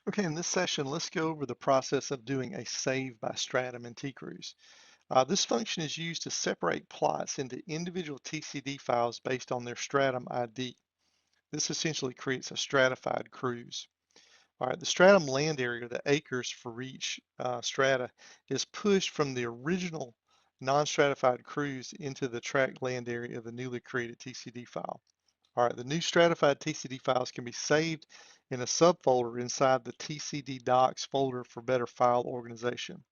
Okay, in this session, let's go over the process of doing a save by stratum in TCruise. This function is used to separate plots into individual TCD files based on their stratum ID. This essentially creates a stratified cruise. All right, the stratum land area, the acres for each strata, is pushed from the original non-stratified cruise into the tract land area of the newly created TCD file. All right, the new stratified TCD files can be saved in a subfolder inside the TCD docs folder for better file organization.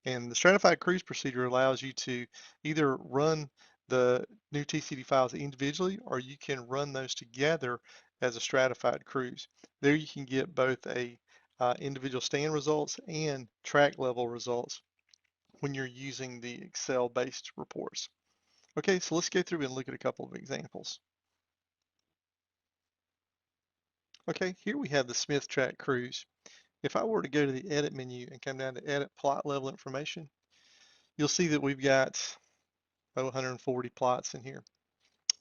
And the stratified cruise procedure allows you to either run the new TCD files individually, or you can run those together as a stratified cruise. There you can get both a individual stand results and track level results when you're using the Excel-based reports. Okay, so let's go through and look at a couple of examples. Okay, here we have the Smith Track Cruise. If I were to go to the Edit menu and come down to Edit Plot Level Information, you'll see that we've got 140 plots in here.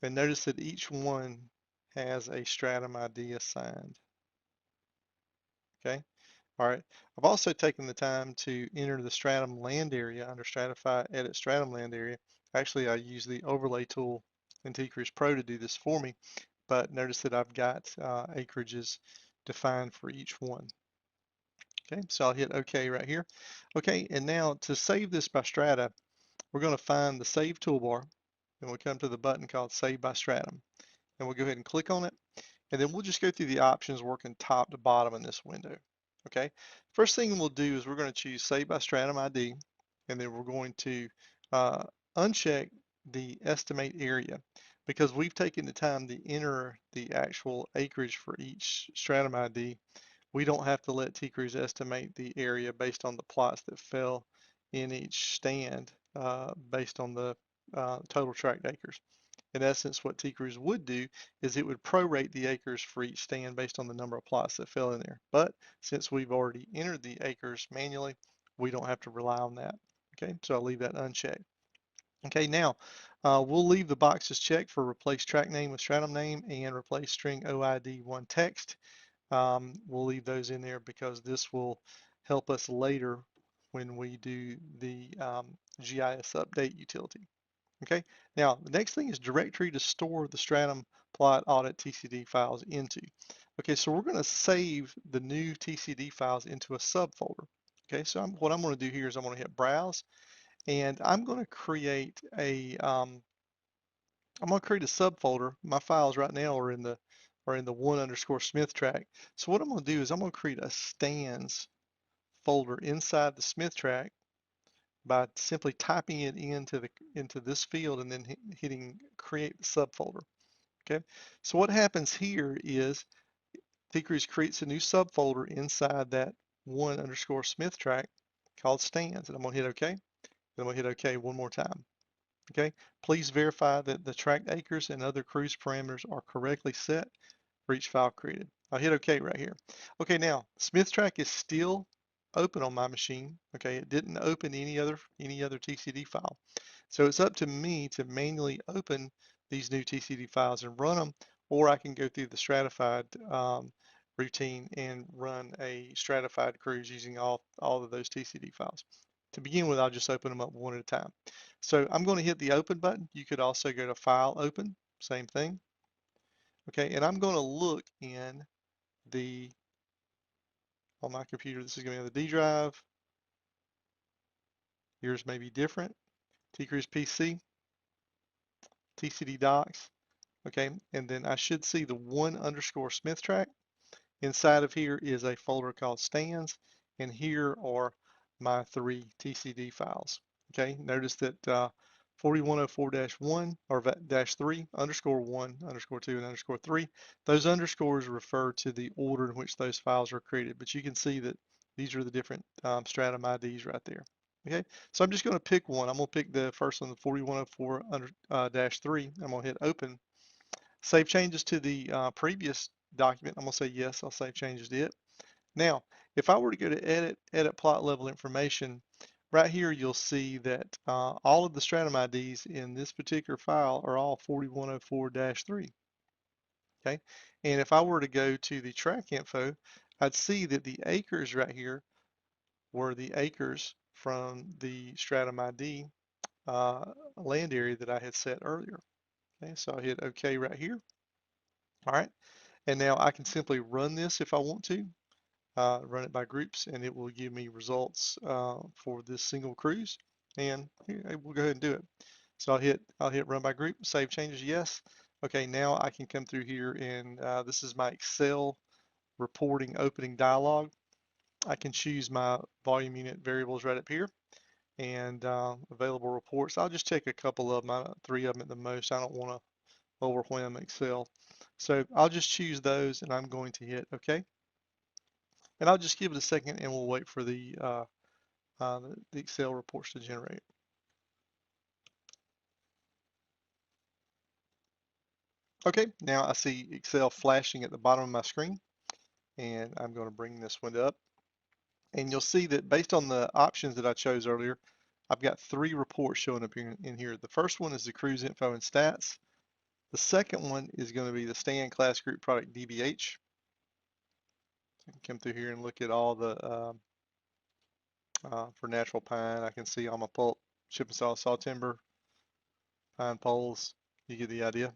And notice that each one has a stratum ID assigned. Okay, all right. I've also taken the time to enter the stratum land area under Stratify Edit Stratum Land Area. Actually, I use the Overlay tool in TCruise Pro to do this for me, but notice that I've got acreages defined for each one. Okay, so I'll hit OK right here. Okay, and now to save this by strata, we're going to find the Save toolbar, and we'll come to the button called Save by Stratum, and we'll go ahead and click on it, and then we'll just go through the options working top to bottom in this window. Okay, first thing we'll do is we're going to choose Save by Stratum ID, and then we're going to uh, uncheck the Estimate Area because we've taken the time to enter the actual acreage for each stratum ID. We don't have to let TCruise estimate the area based on the plots that fell in each stand based on the total tract acres. In essence, what TCruise would do is it would prorate the acres for each stand based on the number of plots that fell in there. But since we've already entered the acres manually, we don't have to rely on that. Okay, so I'll leave that unchecked. Okay, now we'll leave the boxes checked for replace track name with stratum name and replace string OID1 text. We'll leave those in there because this will help us later when we do the GIS update utility. Okay, now the next thing is directory to store the Stratum plot audit TCD files into. Okay, so we're going to save the new TCD files into a subfolder. Okay, so what I'm going to do here is I'm going to hit browse, and I'm going to create a subfolder. My files right now are in the 1_Smith track. So what I'm going to do is I'm going to create a stands folder inside the Smith track by simply typing it into this field and then hitting create the subfolder. Okay, so what happens here is TCruise creates a new subfolder inside that 1_Smith track called stands, and I'm going to hit OK. And I'm going to hit OK one more time. Okay, please verify that the tract acres and other cruise parameters are correctly set for each file created. I'll hit OK right here. Okay, now Smith track is still open on my machine. Okay, it didn't open any other TCD file. So it's up to me to manually open these new TCD files and run them, or I can go through the stratified routine and run a stratified cruise using all of those TCD files. To begin with, I'll just open them up one at a time. So I'm going to hit the open button. You could also go to file open, same thing. Okay, and I'm going to look in the, on my computer, this is going to be on the D drive. Yours may be different. TCruise PC, TCD docs. Okay, and then I should see the 1_Smith track. Inside of here is a folder called stands, and here are my 3 TCD files. Okay, notice that 4104-1 or -3 _1 _2 and _3, those underscores refer to the order in which those files are created, but you can see that these are the different stratum IDs right there. Okay, so I'm just going to pick one. I'm going to pick the first one, the 4104-3. I'm going to hit open. Save changes to the previous document. I'm going to say yes, I'll save changes to it. Now, if I were to go to edit plot level information, right here you'll see that all of the stratum IDs in this particular file are all 4104-3. Okay, and if I were to go to the track info, I'd see that the acres right here were the acres from the Stratum ID land area that I had set earlier. Okay, so I'll hit OK right here. All right, and now I can simply run this if I want to, run it by groups, and it will give me results for this single cruise. And here, we'll go ahead and do it. So I'll hit run by group, save changes, yes. Okay, now I can come through here and this is my Excel reporting opening dialog. I can choose my volume unit variables right up here and available reports. I'll just check a couple of them, 3 of them at the most. I don't want to overwhelm Excel. So I'll just choose those and I'm going to hit OK. And I'll just give it a second and we'll wait for the Excel reports to generate. Okay, now I see Excel flashing at the bottom of my screen, and I'm going to bring this window up. And you'll see that based on the options that I chose earlier, I've got 3 reports showing up in here. The first one is the cruise info and stats. The second one is going to be the stand class group product DBH. I can come through here and look at all the for natural pine. I can see all my pulp, chip and saw timber, pine poles. You get the idea.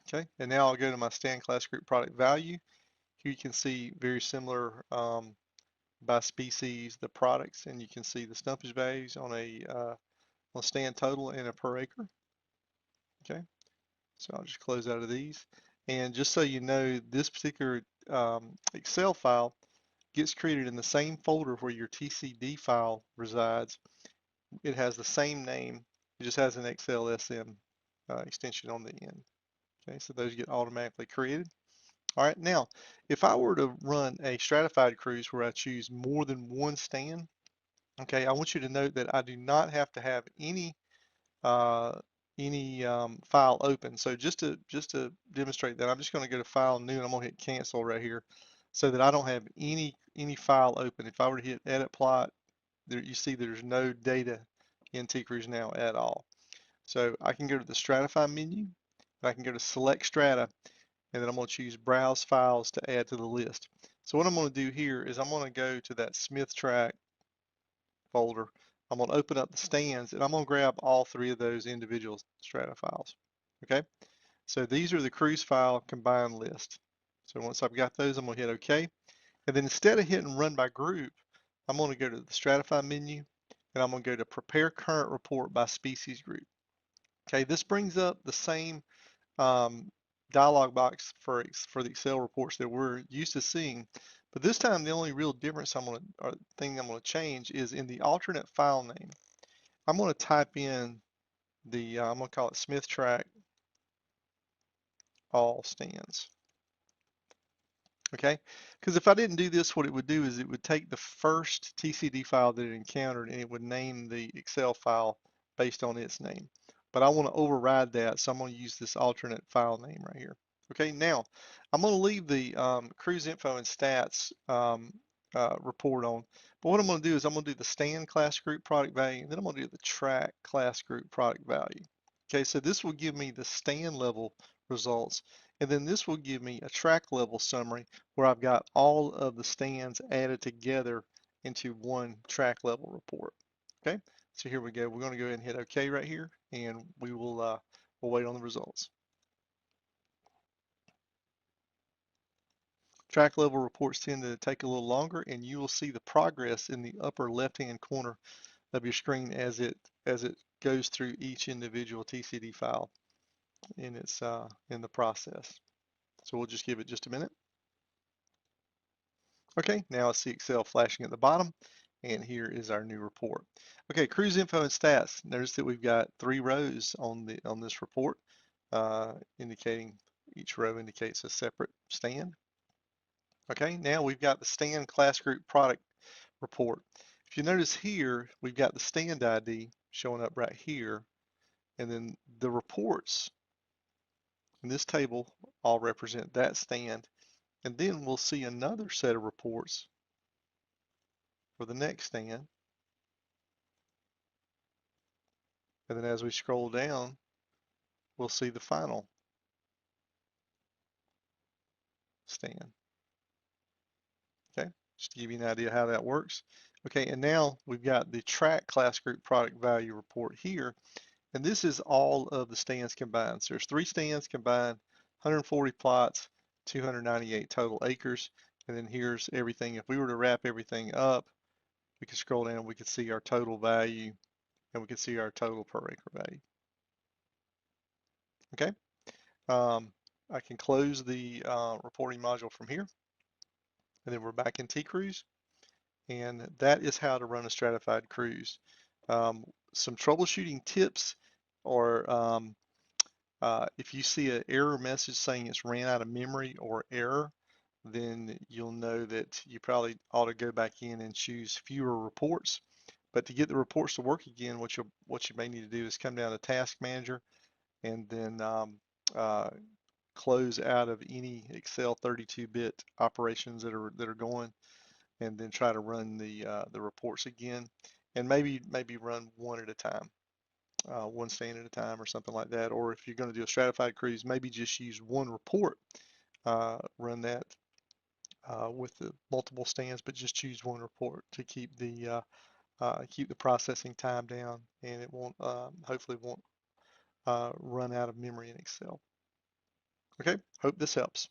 Okay, and now I'll go to my stand class group product value. Here you can see very similar by species, the products, and you can see the stumpage values on a stand total and a per acre. Okay, so I'll just close out of these. And just so you know, this particular Excel file gets created in the same folder where your TCD file resides. It has the same name, it just has an XLSM extension on the end. Okay, so those get automatically created. All right, now, if I were to run a stratified cruise where I choose more than one stand, okay, I want you to note that I do not have to have uh, any file open. So just to demonstrate that, I'm just going to go to File, New, and I'm going to hit Cancel right here, so that I don't have any file open. If I were to hit Edit Plot, there you see there's no data in TCruise now at all. So I can go to the Stratify menu, and I can go to Select Strata, and then I'm going to choose Browse Files to add to the list. So what I'm going to do here is I'm going to go to that Smith Track folder. I'm going to open up the stands and I'm going to grab all 3 of those individual strata files. Okay, so these are the cruise file combined list. So once I've got those, I'm going to hit OK. And then instead of hitting run by group, I'm going to go to the Stratify menu and I'm going to go to prepare current report by species group. Okay, this brings up the same um, dialog box for the Excel reports that we're used to seeing. But this time, the only real difference or thing I'm going to change is in the alternate file name. I'm going to type in I'm going to call it Smith Track all stands. Okay, because if I didn't do this, what it would do is it would take the first TCD file that it encountered and it would name the Excel file based on its name. But I want to override that, so I'm going to use this alternate file name right here. Okay, now I'm going to leave the cruise info and stats report on. But what I'm going to do is I'm going to do the stand class group product value, and then I'm going to do the track class group product value. Okay, so this will give me the stand level results, and then this will give me a track level summary where I've got all of the stands added together into one track level report. Okay, so here we go. We're going to go ahead and hit OK right here, and we'll wait on the results. Track level reports tend to take a little longer, and you will see the progress in the upper left-hand corner of your screen as it goes through each individual TCD file in the process. So we'll just give it just a minute. Okay, now I see Excel flashing at the bottom, and here is our new report. Okay, cruise info and stats. Notice that we've got 3 rows on this report, indicating each row indicates a separate stand. Okay, now we've got the stand class group product report. If you notice here, we've got the stand ID showing up right here, and then the reports in this table all represent that stand. And then we'll see another set of reports for the next stand. And then as we scroll down, we'll see the final stand. just to give you an idea how that works. Okay, and now we've got the track class group product value report here, and this is all of the stands combined. So there's 3 stands combined, 140 plots, 298 total acres, and then here's everything. If we were to wrap everything up, we could scroll down, we could see our total value, and we could see our total per acre value. Okay, um, I can close the reporting module from here, and then we're back in TCruise. And that is how to run a stratified cruise. Some troubleshooting tips are if you see an error message saying it's ran out of memory or error, then you'll know that you probably ought to go back in and choose fewer reports. But to get the reports to work again, what you may need to do is come down to Task Manager and then uh, close out of any Excel 32-bit operations that are going, and then try to run the reports again, and maybe run one at a time, one stand at a time or something like that. Or if you're going to do a stratified cruise, maybe just use one report, run that with the multiple stands, but just choose one report to keep the processing time down, and it won't hopefully won't run out of memory in Excel. Okay, hope this helps.